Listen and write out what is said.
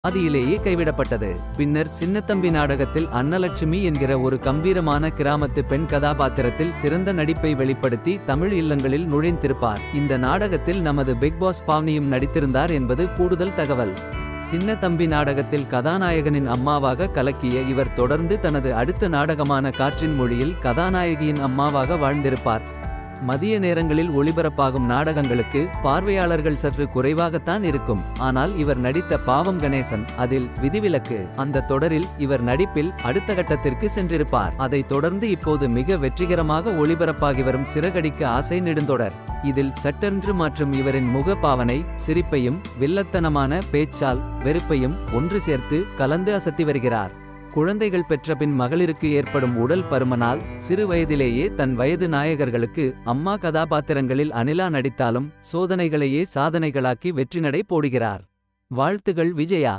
ஆதியிலேயே கைவிடப்பட்டது. பின்னர் சின்னத்தம்பி நாடகத்தில் அன்னலட்சுமி என்கிற ஒரு கம்பீரமான கிராமத்து பெண் கதாபாத்திரத்தில் சிறந்த நடிப்பை வெளிப்படுத்தி தமிழ் இல்லங்களில் நுழைந்திருப்பார். இந்த நாடகத்தில் நமது பிக் பாஸ் பாவனியும் நடித்திருந்தார் என்பது கூடுதல் தகவல். சின்ன தம்பி நாடகத்தில் கதாநாயகனின் அம்மாவாக கலக்கிய இவர் தொடர்ந்து தனது அடுத்த நாடகமான காற்றின் மொழியில் கதாநாயகியின் அம்மாவாக வாழ்ந்திருப்பார். மதிய நேரங்களில் ஒளிபரப்பாகும் நாடகங்களுக்கு பார்வையாளர்கள் சற்று குறைவாகத்தான் இருக்கும். ஆனால் இவர் நடித்த பாவம் கணேசன் அதில் விதிவிலக்கு. அந்த தொடரில் இவர் நடிப்பில் அடுத்த கட்டத்திற்கு சென்றிருப்பார். அதைத் தொடர்ந்து இப்போது மிக வெற்றிகரமாக ஒளிபரப்பாகி வரும் சிறகடிக்க ஆசை நெடுந்தொடர். இதில் சட்டென்று மாற்றும் இவரின் முக பாவனை சிரிப்பையும் வில்லத்தனமான பேச்சால் வெறுப்பையும் ஒன்று சேர்த்து கலந்து அசத்தி வருகிறார். குழந்தைகள் பெற்றபின் மகளிருக்கு ஏற்படும் உடல் பருமனால் சிறு வயதிலேயே தன் வயது நாயகர்களுக்கு அம்மா கதாபாத்திரங்களில் அனிலா நடித்தாலும் சோதனைகளையே சாதனைகளாக்கி வெற்றிநடை போடுகிறார். வாழ்த்துகள் விஜயா.